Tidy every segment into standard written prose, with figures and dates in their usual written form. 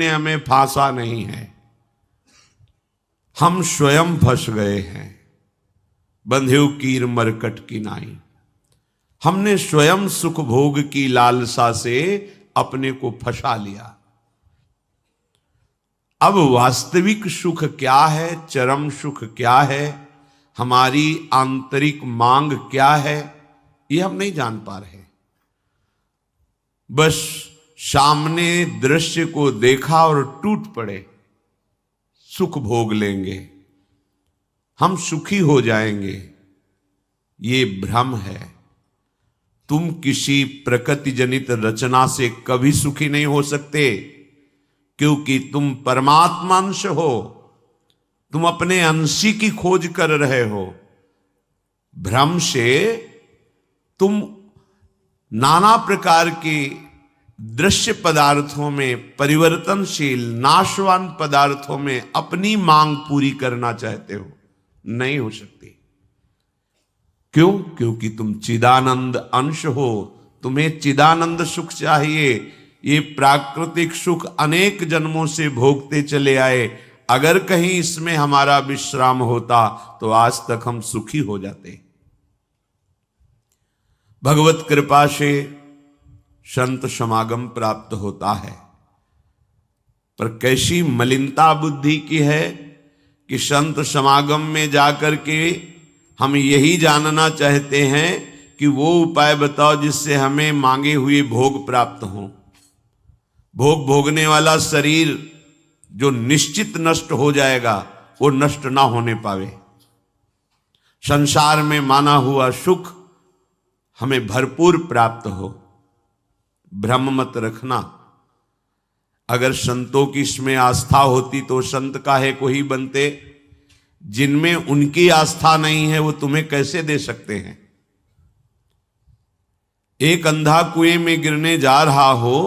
ने हमें फांसा नहीं है, हम स्वयं फंस गए हैं। बंधेउ कीर मरकट की नाई, हमने स्वयं सुख भोग की लालसा से अपने को फंसा लिया। अब वास्तविक सुख क्या है, चरम सुख क्या है, हमारी आंतरिक मांग क्या है, ये हम नहीं जान पा रहे। बस सामने दृश्य को देखा और टूट पड़े, सुख भोग लेंगे, हम सुखी हो जाएंगे। ये भ्रम है। तुम किसी प्रकृति जनित रचना से कभी सुखी नहीं हो सकते, क्योंकि तुम परमात्मा अंश हो, तुम अपने अंशी की खोज कर रहे हो। भ्रम से तुम नाना प्रकार के दृश्य पदार्थों में, परिवर्तनशील नाशवान पदार्थों में अपनी मांग पूरी करना चाहते हो, नहीं हो सकती। क्यों? क्योंकि तुम चिदानंद अंश हो, तुम्हें चिदानंद सुख चाहिए। ये प्राकृतिक सुख अनेक जन्मों से भोगते चले आए, अगर कहीं इसमें हमारा विश्राम होता तो आज तक हम सुखी हो जाते। भगवत कृपा से संत समागम प्राप्त होता है, पर कैसी मलिनता बुद्धि की है कि संत समागम में जाकर के हम यही जानना चाहते हैं कि वो उपाय बताओ जिससे हमें मांगे हुए भोग प्राप्त हों। भोग भोगने वाला शरीर जो निश्चित नष्ट हो जाएगा, वो नष्ट ना होने पावे। संसार में माना हुआ सुख हमें भरपूर प्राप्त हो। भ्रम मत रखना। अगर संतों की इसमें आस्था होती तो संत काहे को ही बनते। जिनमें उनकी आस्था नहीं है वो तुम्हें कैसे दे सकते हैं। एक अंधा कुएं में गिरने जा रहा हो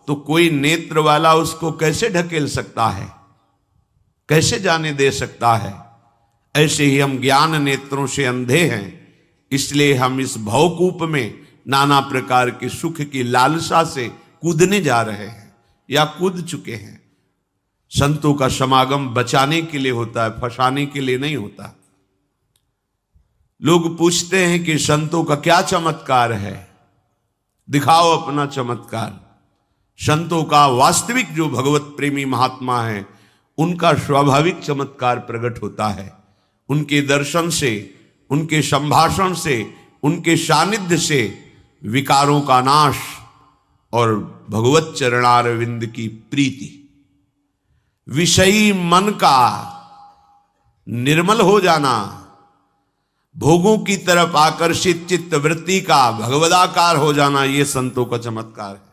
तो कोई नेत्र वाला उसको कैसे ढकेल सकता है, कैसे जाने दे सकता है। ऐसे ही हम ज्ञान नेत्रों से अंधे हैं, इसलिए हम इस भवकूप में नाना प्रकार के सुख की लालसा से कूदने जा रहे हैं या कूद चुके हैं। संतों का समागम बचाने के लिए होता है, फंसाने के लिए नहीं होता। लोग पूछते हैं कि संतों का क्या चमत्कार है, दिखाओ अपना चमत्कार। संतों का वास्तविक जो भगवत प्रेमी महात्मा है, उनका स्वाभाविक चमत्कार प्रकट होता है। उनके दर्शन से, उनके संभाषण से, उनके सानिध्य से विकारों का नाश और भगवत चरणारविंद की प्रीति, विषयी मन का निर्मल हो जाना, भोगों की तरफ आकर्षित चित्त वृत्ति का भगवदाकार हो जाना, ये संतों का चमत्कार है।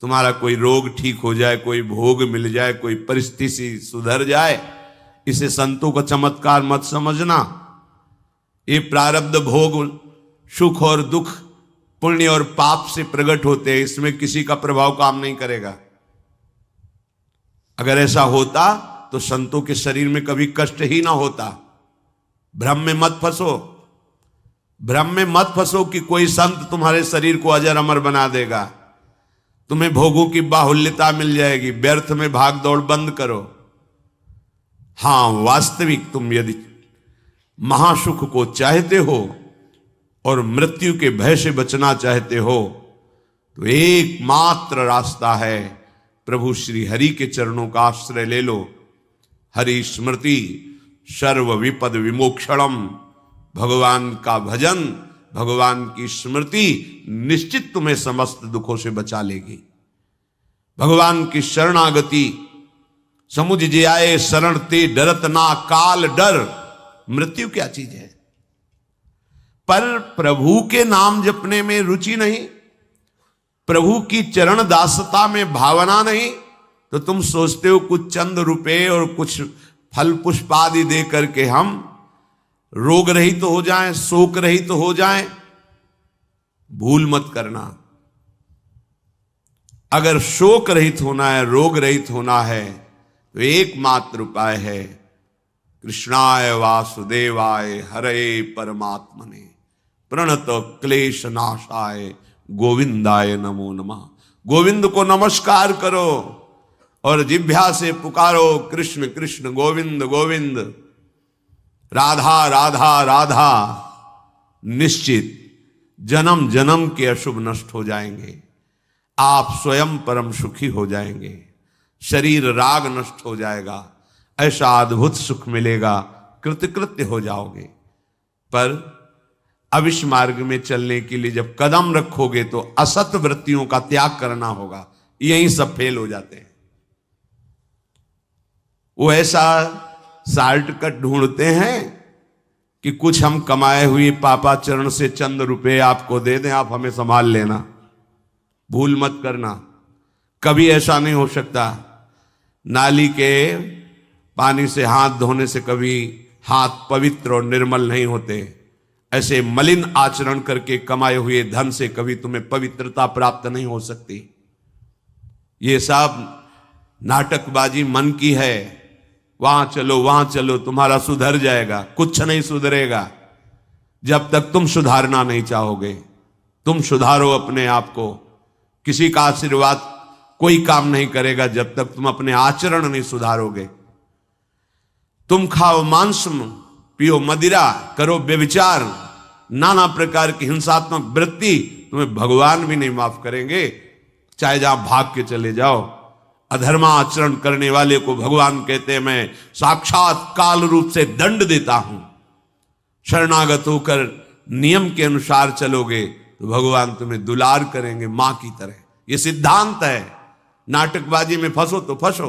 तुम्हारा कोई रोग ठीक हो जाए, कोई भोग मिल जाए, कोई परिस्थिति सुधर जाए, इसे संतों का चमत्कार मत समझना। ये प्रारब्ध भोग सुख और दुख, पुण्य और पाप से प्रकट होते हैं, इसमें किसी का प्रभाव काम नहीं करेगा। अगर ऐसा होता तो संतों के शरीर में कभी कष्ट ही ना होता। भ्रम में मत फंसो, भ्रम में मत फंसो कि कोई संत तुम्हारे शरीर को अजर अमर बना देगा, तुम्हें भोगों की बाहुल्यता मिल जाएगी। व्यर्थ में भाग दौड़ बंद करो। हां, वास्तविक तुम यदि महासुख को चाहते हो और मृत्यु के भय से बचना चाहते हो तो एकमात्र रास्ता है, प्रभु श्री हरि के चरणों का आश्रय ले लो। हरि स्मृति सर्व विपद विमोक्षणम। भगवान का भजन, भगवान की स्मृति निश्चित तुम्हें समस्त दुखों से बचा लेगी। भगवान की शरणागति, समुझ जे आए शरण ते डरत ना काल डर। मृत्यु क्या चीज है? पर प्रभु के नाम जपने में रुचि नहीं, प्रभु की चरण दासता में भावना नहीं, तो तुम सोचते हो कुछ चंद रुपए और कुछ फल पुष्प आदि दे करके हम रोग रहित तो हो जाएं, शोक रहित तो हो जाएं। भूल मत करना। अगर शोक रहित होना है, रोग रहित होना है, तो एकमात्र उपाय है कृष्णाय वासुदेवाय हरे परमात्मने प्रणत क्लेश नाशाय गोविंदाय नमो नमः। गोविंद को नमस्कार करो। और जिह्वा से पुकारो कृष्ण कृष्ण गोविंद गोविंद, राधा राधा राधा, निश्चित जन्म जन्म के अशुभ नष्ट हो जाएंगे। आप स्वयं परम सुखी हो जाएंगे, शरीर राग नष्ट हो जाएगा, ऐसा अद्भुत सुख मिलेगा, कृतकृत्य हो जाओगे। पर अब इस मार्ग में चलने के लिए जब कदम रखोगे तो असत वृत्तियों का त्याग करना होगा। यहीं सब फेल हो जाते हैं। वो ऐसा शॉर्टकट ढूंढते हैं कि कुछ हम कमाए हुए पापाचरण से चंद रुपए आपको दे दें, आप हमें संभाल लेना, भूल मत करना। कभी ऐसा नहीं हो सकता। नाली के पानी से हाथ धोने से कभी हाथ पवित्र और निर्मल नहीं होते। ऐसे मलिन आचरण करके कमाए हुए धन से कभी तुम्हें पवित्रता प्राप्त नहीं हो सकती। ये सब नाटकबाजी मन की है। वहां चलो तुम्हारा सुधर जाएगा, कुछ नहीं सुधरेगा जब तक तुम सुधारना नहीं चाहोगे। तुम सुधारो अपने आप को। किसी का आशीर्वाद कोई काम नहीं करेगा जब तक तुम अपने आचरण नहीं सुधारोगे। तुम खाओ मांस, पियो मदिरा, करो व्यभिचार, नाना प्रकार की हिंसात्मक वृत्ति, तुम्हें भगवान भी नहीं माफ करेंगे, चाहे जहां भाग के चले जाओ। अधर्मा आचरण करने वाले को भगवान कहते हैं मैं साक्षात काल रूप से दंड देता हूं। शरणागत होकर नियम के अनुसार चलोगे तो भगवान तुम्हें दुलार करेंगे मां की तरह। यह सिद्धांत है। नाटकबाजी में फंसो तो फंसो,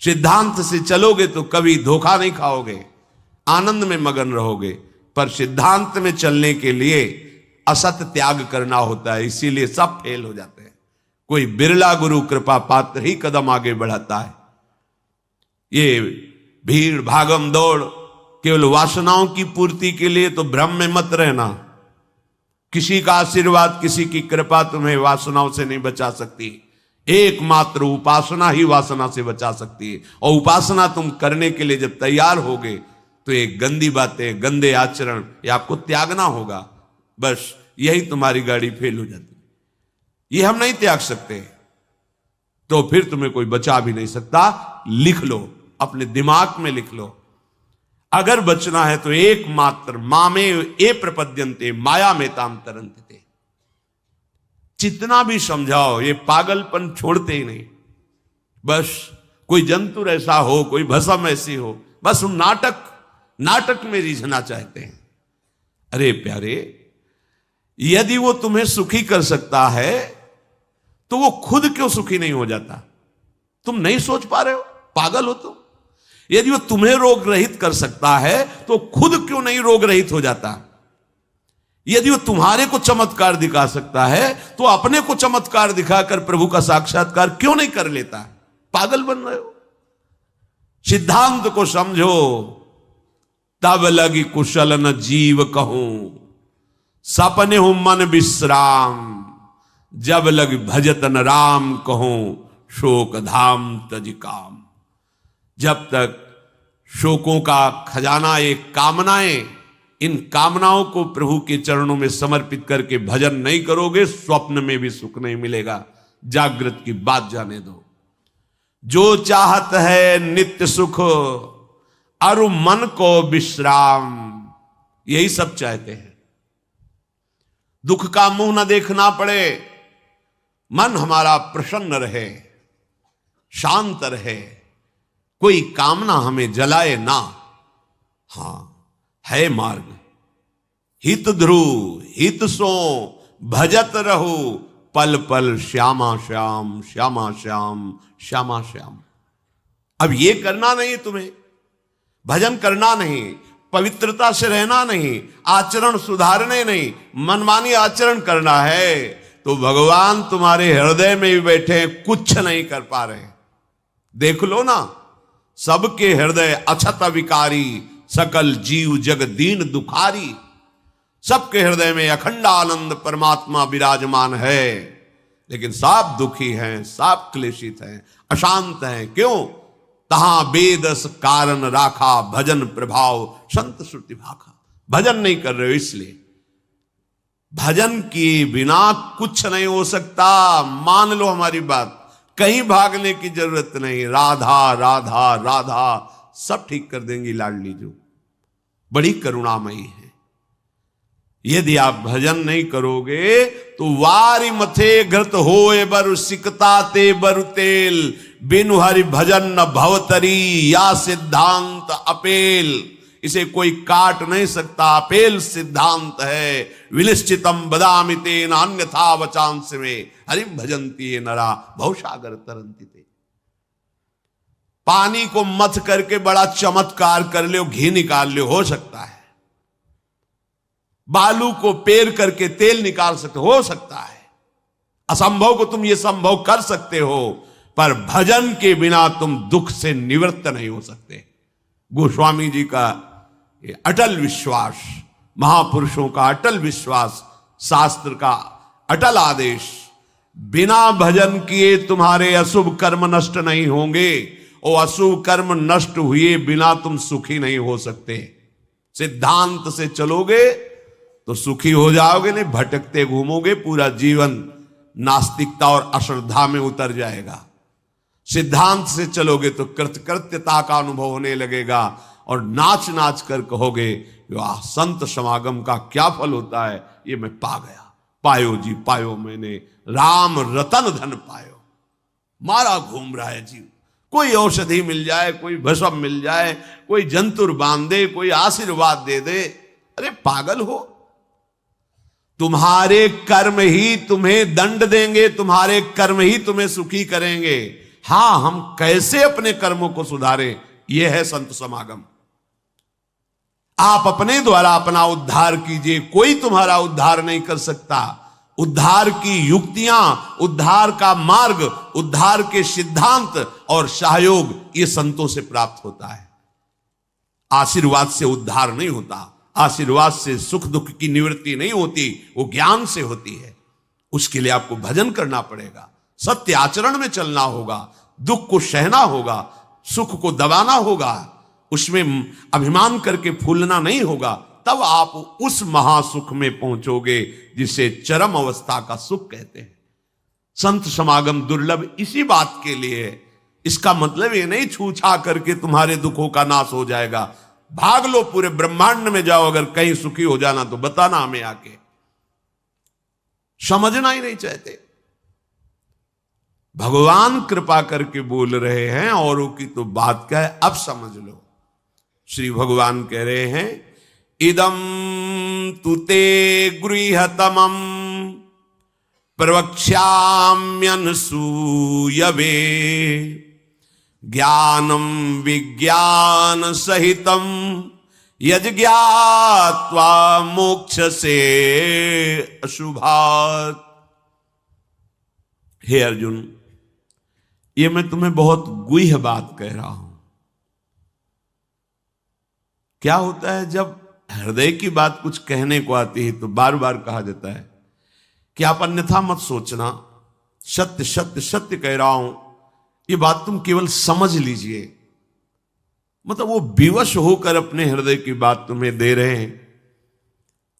सिद्धांत से चलोगे तो कभी धोखा नहीं खाओगे, आनंद में मगन रहोगे। पर सिद्धांत में चलने के लिए असत त्याग करना होता है, इसीलिए सब फेल हो जाते हैं। कोई बिरला गुरु कृपा पात्र ही कदम आगे बढ़ाता है। ये भीड़ भागम दौड़ केवल वासनाओं की पूर्ति के लिए तो भ्रम में मत रहना। किसी का आशीर्वाद, किसी की कृपा तुम्हें वासनाओं से नहीं बचा सकती। एकमात्र उपासना ही वासना से बचा सकती है। और उपासना तुम करने के लिए जब तैयार होगे तो ये गंदी बातें, गंदे आचरण, ये आपको त्यागना होगा। बस यही तुम्हारी गाड़ी फेल हो जाती। ये हम नहीं त्याग सकते तो फिर तुम्हें कोई बचा भी नहीं सकता। लिख लो, अपने दिमाग में लिख लो। अगर बचना है तो एकमात्र मामे ए प्रपद्यन्ते माया में ताम तरंते। जितना भी समझाओ ये पागलपन छोड़ते ही नहीं। बस कोई जंतुर ऐसा हो, कोई भस्म ऐसी हो, बस हम नाटक में रिझना चाहते हैं। अरे प्यारे, यदि वो तुम्हें सुखी कर सकता है तो वो खुद क्यों सुखी नहीं हो जाता? तुम नहीं सोच पा रहे हो? पागल हो तुम? यदि वो तुम्हें रोग रहित कर सकता है तो खुद क्यों नहीं रोग रहित हो जाता? यदि वो तुम्हारे को चमत्कार दिखा सकता है तो अपने को चमत्कार दिखाकर प्रभु का साक्षात्कार क्यों नहीं कर लेता? पागल बन रहे हो। सिद्धांत को समझो। तब लगी कुशल न जीव कहूं, सपने हूं मन विश्राम, जब लग भजत न राम कहूं, शोक धाम तज काम। जब तक शोकों का खजाना एक कामनाएं, इन कामनाओं को प्रभु के चरणों में समर्पित करके भजन नहीं करोगे, स्वप्न में भी सुख नहीं मिलेगा। जागृत की बात जाने दो। जो चाहत है नित्य सुख, अरु मन को विश्राम, यही सब चाहते हैं। दुख का मुंह न देखना पड़े, मन हमारा प्रसन्न रहे, शांत रहे, कोई कामना हमें जलाए ना। हां, है मार्ग। हित ध्रुव हित सो भजत रहो, पल पल श्यामा श्याम श्यामा श्याम श्यामा श्याम। अब ये करना नहीं तुम्हें, भजन करना नहीं, पवित्रता से रहना नहीं, आचरण सुधारने नहीं, मनमानी आचरण करना है तो भगवान तुम्हारे हृदय में भी बैठे, कुछ नहीं कर पा रहे। देख लो ना, सबके हृदय अछत विकारी, सकल जीव जग दीन दुखारी। सबके हृदय में अखंड आनंद परमात्मा विराजमान है, लेकिन सब दुखी हैं, सब क्लेशित हैं, अशांत हैं। क्यों? तहां बेदस कारण राखा, भजन प्रभाव संत श्रुति भाखा। भजन नहीं कर रहे हो इसलिए। भजन के बिना कुछ नहीं हो सकता। मान लो हमारी बात, कहीं भागने की जरूरत नहीं। राधा राधा राधा सब ठीक कर देंगी लाडली जो, बड़ी करुणामयी है। यदि आप भजन नहीं करोगे तो वारी मथे घृत होए बरु सिकता ते बरु तेल, बिनु हरि भजन न भवतरी या सिद्धांत अपेल। इसे कोई काट नहीं सकता, अपेल सिद्धांत है। विनिश्चितम बदामि तेन अन्यथा वचांस में, हरिम भजन्ति ये नरा भवसागर तरन्ति ते। पानी को मथ करके बड़ा चमत्कार कर लो, घी निकाल लो, हो सकता है। बालू को पेर करके तेल निकाल सकते, हो सकता है। असंभव को तुम ये संभव कर सकते हो, पर भजन के बिना तुम दुख से निवृत्त नहीं हो सकते। गोस्वामी जी का ये अटल विश्वास, महापुरुषों का अटल विश्वास, शास्त्र का अटल आदेश, बिना भजन किए तुम्हारे अशुभ कर्म नष्ट नहीं होंगे, और अशुभ कर्म नष्ट हुए बिना तुम सुखी नहीं हो सकते। सिद्धांत से चलोगे तो सुखी हो जाओगे, नहीं भटकते घूमोगे, पूरा जीवन नास्तिकता और अश्रद्धा में उतर जाएगा। सिद्धांत से चलोगे तो कृतकृत्यता का अनुभव होने लगेगा, और नाच नाच कर कहोगे वाह, संत समागम का क्या फल होता है, ये मैं पा गया। पायो जी पायो मैंने, राम रतन धन पायो। मारा घूम रहा है जीव, कोई औषधि मिल जाए, कोई भस्म मिल जाए, कोई जंतुर बांध दे, कोई आशीर्वाद दे दे। अरे पागल हो, तुम्हारे कर्म ही तुम्हें दंड देंगे, तुम्हारे कर्म ही तुम्हें सुखी करेंगे। हां, हम कैसे अपने कर्मों को सुधारें, यह है संत समागम। आप अपने द्वारा अपना उद्धार कीजिए, कोई तुम्हारा उद्धार नहीं कर सकता। उद्धार की युक्तियां, उद्धार का मार्ग, उद्धार के सिद्धांत और सहयोग ये संतों से प्राप्त होता है। आशीर्वाद से उद्धार नहीं होता, आशीर्वाद से सुख दुख की निवृत्ति नहीं होती, वो ज्ञान से होती है। उसके लिए आपको भजन करना पड़ेगा, सत्य आचरण में चलना होगा, दुख को सहना होगा, सुख को दबाना होगा, उसमें अभिमान करके फूलना नहीं होगा। तब आप उस महासुख में पहुंचोगे जिसे चरम अवस्था का सुख कहते हैं। संत समागम दुर्लभ इसी बात के लिए है। इसका मतलब ये नहीं छूछा करके तुम्हारे दुखों का नाश हो जाएगा। भाग लो, पूरे ब्रह्मांड में जाओ, अगर कहीं सुखी हो जाना तो बताना हमें आके। समझना ही नहीं चाहते। भगवान कृपा करके बोल रहे हैं, औरों की तो बात क्या है, अब समझ लो। श्री भगवान कह रहे हैं, इदम तुते गृहतमं प्रवक्ष्याम्यनसूयवे, ज्ञानम विज्ञान सहितम यज्ञात्वा मोक्ष से अशुभात्। हे अर्जुन, ये मैं तुम्हें बहुत गुह्य बात कह रहा हूं। क्या होता है जब हृदय की बात कुछ कहने को आती है तो बार बार कहा जाता है कि आप अन्यथा मत सोचना, सत्य सत्य सत्य कह रहा हूं, ये बात तुम केवल समझ लीजिए। मतलब वो विवश होकर अपने हृदय की बात तुम्हें दे रहे हैं,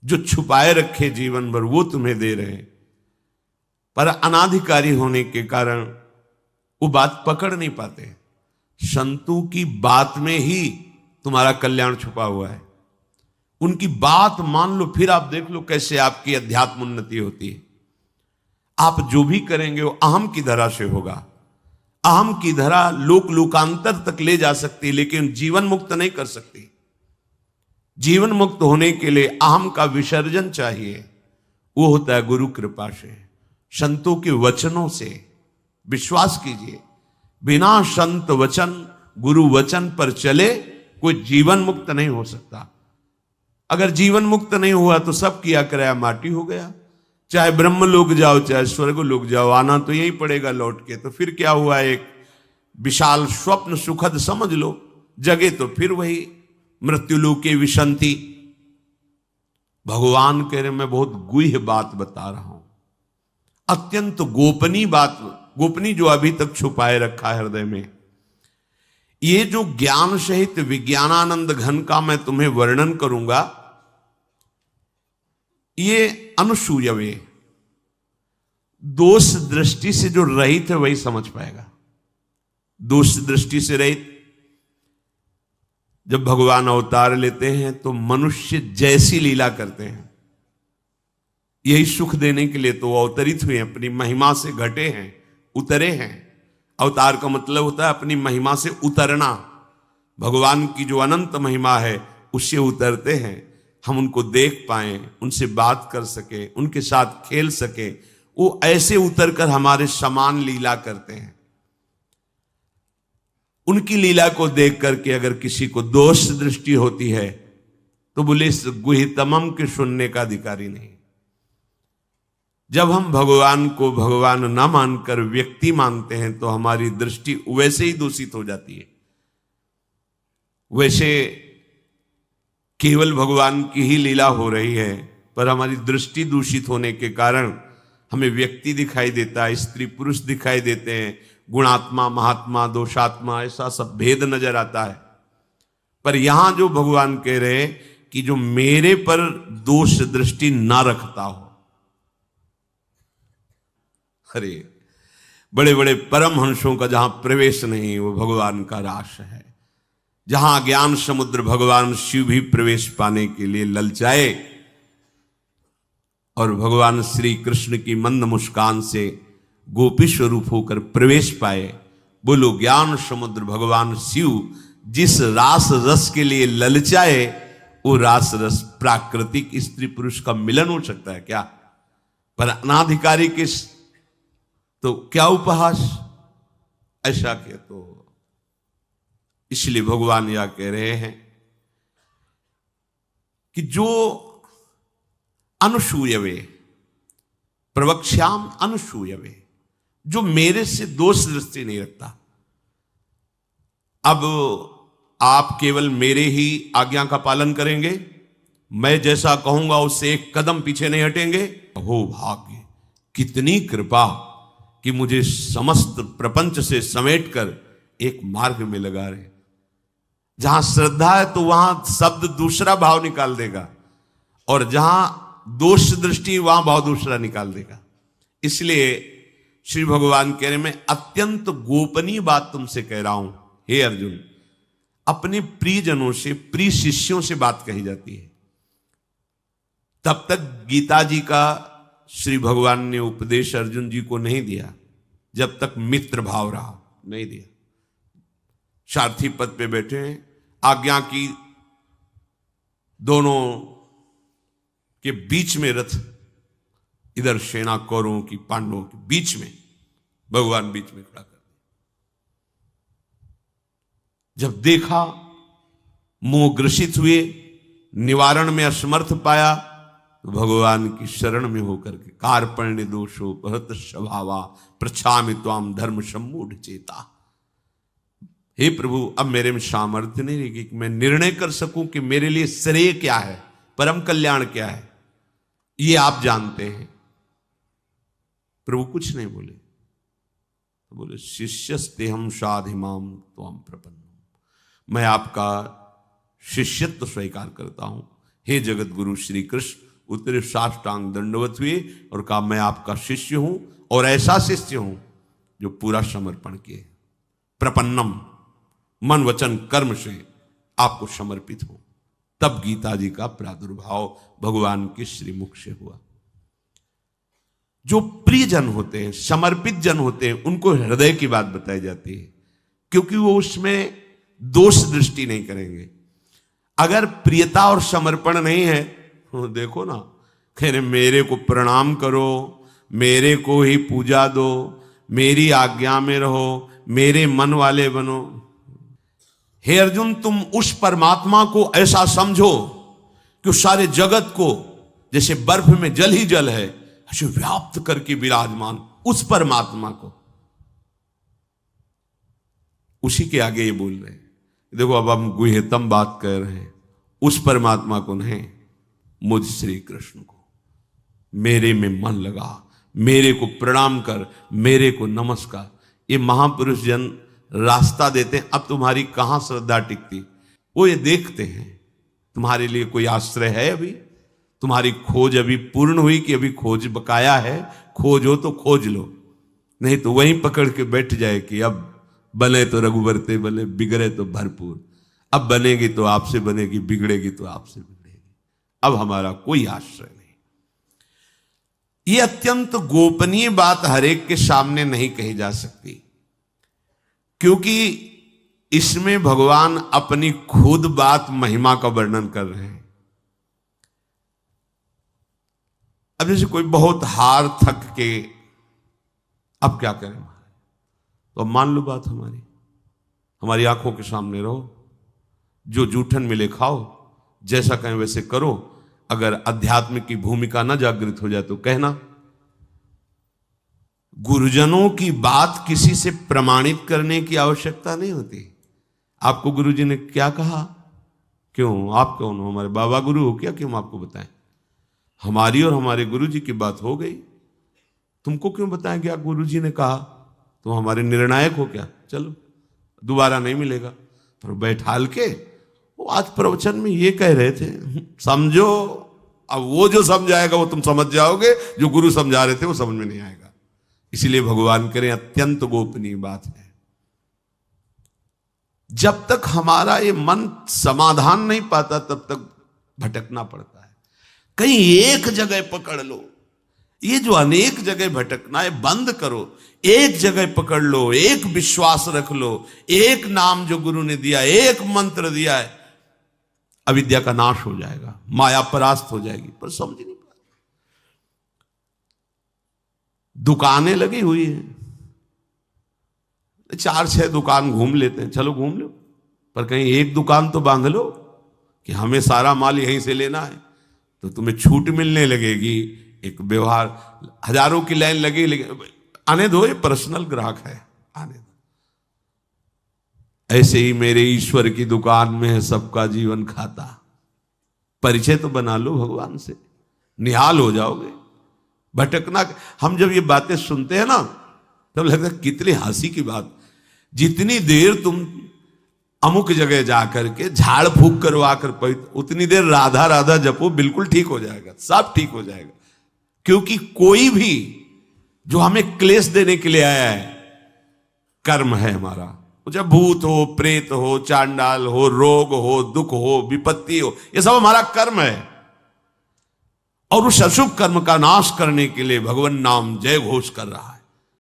जो छुपाए रखे जीवन भर वो तुम्हें दे रहे हैं, पर अनाधिकारी होने के कारण वो बात पकड़ नहीं पाते। संतों की बात में ही तुम्हारा कल्याण छुपा हुआ है। उनकी बात मान लो, फिर आप देख लो कैसे आपकी अध्यात्म उन्नति होती है। आप जो भी करेंगे वो अहम की धरा से होगा। अहम की धरा लोक लोकांतर तक ले जा सकती, लेकिन जीवन मुक्त नहीं कर सकती। जीवन मुक्त होने के लिए अहम का विसर्जन चाहिए। वो होता है गुरु कृपा से, संतों के वचनों से। विश्वास कीजिए, बिना संत वचन, गुरु वचन पर चले कोई जीवन मुक्त नहीं हो सकता। अगर जीवन मुक्त नहीं हुआ तो सब किया कराया माटी हो गया। चाहे ब्रह्म लोक जाओ, चाहे स्वर्ग लोक जाओ, आना तो यही पड़ेगा लौट के। तो फिर क्या हुआ, एक विशाल स्वप्न सुखद समझ लो, जगे तो फिर वही मृत्युलोके विशंति। भगवान कह रहे मैं बहुत गुह्य बात बता रहा हूं, अत्यंत गोपनीय बात, गोपनीय जो अभी तक छुपाए रखा है हृदय में। ये जो ज्ञान सहित विज्ञानानंद घन का मैं तुम्हें वर्णन करूंगा, ये अनुसूयवे, दोष दृष्टि से जो रहित है वही समझ पाएगा। दोष दृष्टि से रहित, जब भगवान अवतार लेते हैं तो मनुष्य जैसी लीला करते हैं, यही सुख देने के लिए तो अवतरित हुए, अपनी महिमा से घटे हैं, उतरे हैं। अवतार का मतलब होता है अपनी महिमा से उतरना। भगवान की जो अनंत महिमा है उससे उतरते हैं, हम उनको देख पाएं, उनसे बात कर सके, उनके साथ खेल सके, वो ऐसे उतरकर हमारे समान लीला करते हैं। उनकी लीला को देख करके अगर किसी को दोष दृष्टि होती है तो बोले इस गुहितमम के सुनने का अधिकारी नहीं। जब हम भगवान को भगवान न मानकर व्यक्ति मानते हैं तो हमारी दृष्टि वैसे ही दूषित हो जाती है। वैसे केवल भगवान की ही लीला हो रही है, पर हमारी दृष्टि दूषित होने के कारण हमें व्यक्ति दिखाई देता है, स्त्री पुरुष दिखाई देते हैं, गुणात्मा महात्मा दोषात्मा ऐसा सब भेद नजर आता है। पर यहां जो भगवान कह रहे हैं कि जो मेरे पर दोष दृष्टि ना रखता हो, अरे बड़े बड़े परमहंसों का जहां प्रवेश नहीं वो भगवान का रास है। जहां ज्ञान समुद्र भगवान शिव भी प्रवेश पाने के लिए ललचाए और भगवान श्री कृष्ण की मंद मुस्कान से गोपी स्वरूप होकर प्रवेश पाए। बोलो ज्ञान समुद्र भगवान शिव जिस रास रस के लिए ललचाए, वो रास रस प्राकृतिक स्त्री पुरुष का मिलन हो सकता है क्या? पर अनाधिकारी के तो क्या उपहास, ऐसा के तो इसलिए भगवान यह कह रहे हैं कि जो अनुसूयवे प्रवक्ष्याम अनुसूयवे, जो मेरे से दोष दृष्टि नहीं रखता। अब आप केवल मेरे ही आज्ञा का पालन करेंगे, मैं जैसा कहूंगा उससे एक कदम पीछे नहीं हटेंगे। हो भाग्य, कितनी कृपा कि मुझे समस्त प्रपंच से समेटकर एक मार्ग में लगा रहे। जहां श्रद्धा है तो वहां शब्द दूसरा भाव निकाल देगा, और जहां दोष दृष्टि वहां भाव दूसरा निकाल देगा। इसलिए श्री भगवान कह रहे मैं अत्यंत गोपनीय बात तुमसे कह रहा हूं हे अर्जुन। अपने प्रियजनों से, प्रिय शिष्यों से बात कही जाती है। तब तक गीता जी का श्री भगवान ने उपदेश अर्जुन जी को नहीं दिया जब तक मित्र भाव रहा, नहीं दिया। सारथी पद पे बैठे हैं, आज्ञा की दोनों के बीच में रथ, इधर सेना कौरवों की पांडवों के बीच में, भगवान बीच में खड़ा कर दिया। जब देखा मोह ग्रसित हुए, निवारण में असमर्थ पाया, तो भगवान की शरण में होकर के कार्पण्य दोषो बहुत स्वभावा प्रछामि त्वाम धर्म सम्मूढ़ चेता। हे प्रभु, अब मेरे में सामर्थ्य नहीं रहेगी कि मैं निर्णय कर सकूं कि मेरे लिए श्रेय क्या है, परम कल्याण क्या है, ये आप जानते हैं। प्रभु कुछ नहीं बोले, तो बोले शिष्यस्तेहम साधिमाम त्वाम प्रपन्नम, मैं आपका शिष्यत्व स्वीकार करता हूं। हे जगत गुरु श्री कृष्ण उतरे साष्टांग दंडवत हुए और कहा मैं आपका शिष्य हूं, और ऐसा शिष्य हूं जो पूरा समर्पण किए, प्रपन्नम, मन वचन कर्म से आपको समर्पित हूं। तब गीता जी का प्रादुर्भाव भगवान के श्रीमुख से हुआ। जो प्रिय जन होते हैं, समर्पित जन होते हैं, उनको हृदय की बात बताई जाती है, क्योंकि वो उसमें दोष दृष्टि नहीं करेंगे। अगर प्रियता और समर्पण नहीं है, देखो ना, कह रहे मेरे को प्रणाम करो, मेरे को ही पूजा दो, मेरी आज्ञा में रहो, मेरे मन वाले बनो। हे अर्जुन, तुम उस परमात्मा को ऐसा समझो कि उस सारे जगत को जैसे बर्फ में जल ही जल है ऐसे व्याप्त करके विराजमान उस परमात्मा को, उसी के आगे ये बोल रहे हैं। देखो अब हम गुह्यतम बात कर रहे हैं, उस परमात्मा को नहीं, मुझ श्री कृष्ण को। मेरे में मन लगा, मेरे को प्रणाम कर, मेरे को नमस्कार। ये महापुरुष जन रास्ता देते हैं। अब तुम्हारी कहां श्रद्धा टिकती, वो ये देखते हैं तुम्हारे लिए कोई आश्रय है, अभी तुम्हारी खोज अभी पूर्ण हुई कि अभी खोज बकाया है, खोजो तो खोज लो, नहीं तो वहीं पकड़ के बैठ जाए कि अब बने तो रघुवर ते बने, बिगड़े तो भरपूर। अब बनेगी तो आपसे बनेगी, बिगड़ेगी तो आपसे बिगड़ेगी, अब हमारा कोई आश्रय नहीं। ये अत्यंत गोपनीय बात हर एक के सामने नहीं कही जा सकती, क्योंकि इसमें भगवान अपनी खुद बात महिमा का वर्णन कर रहे हैं। अब जैसे कोई बहुत हार थक के अब क्या करें, तो अब मान लो बात हमारी आंखों के सामने रहो, जो जूठन मिले खाओ, जैसा कहें वैसे करो। अगर अध्यात्म की भूमिका न जागृत हो जाए तो कहना। गुरुजनों की बात किसी से प्रमाणित करने की आवश्यकता नहीं होती। आपको गुरुजी ने क्या कहा, क्यों, आप कौन हो, हमारे बाबा गुरु हो क्या, क्यों आपको बताएं? हमारी और हमारे गुरुजी की बात हो गई, तुमको क्यों बताएं क्या गुरुजी ने कहा? तुम हमारे निर्णायक हो क्या? चलो दोबारा नहीं मिलेगा। पर बैठाल के वो आज प्रवचन में ये कह रहे थे, समझो। अब वो जो समझाएगा वो तुम समझ जाओगे, जो गुरु समझा रहे थे वो समझ में नहीं आएगा। इसलिए भगवान करें अत्यंत गोपनीय बात है। जब तक हमारा ये मन समाधान नहीं पाता तब तक भटकना पड़ता है। कहीं एक जगह पकड़ लो, ये जो अनेक जगह भटकना है बंद करो, एक जगह पकड़ लो, एक विश्वास रख लो, एक नाम जो गुरु ने दिया, एक मंत्र दिया है, अविद्या का नाश हो जाएगा, माया परास्त हो जाएगी। पर समझ नहीं पा, दुकानें लगी हुई हैं, 4-6 दुकान घूम लेते हैं, चलो घूम लो, पर कहीं एक दुकान तो बांध लो कि हमें सारा माल यहीं से लेना है, तो तुम्हें छूट मिलने लगेगी। एक व्यवहार, हजारों की लाइन लगी, लेकिन आने दो, ये पर्सनल ग्राहक है, आने दो। ऐसे ही मेरे ईश्वर की दुकान में है सबका जीवन खाता। परिचय तो बना लो भगवान से, निहाल हो जाओगे। भटकना, हम जब ये बातें सुनते हैं ना तब लगता है कितनी हंसी की बात। जितनी देर तुम अमुक जगह जाकर के झाड़ फूक करवा कर उतनी देर राधा राधा जपो, बिल्कुल ठीक हो जाएगा, सब ठीक हो जाएगा। क्योंकि कोई भी जो हमें क्लेश देने के लिए आया है, कर्म है हमारा। चाहे भूत हो, प्रेत हो, चांडाल हो, रोग हो, दुख हो, विपत्ति हो, ये सब हमारा कर्म है। और उस अशुभ कर्म का नाश करने के लिए भगवान नाम जय घोष कर रहा है।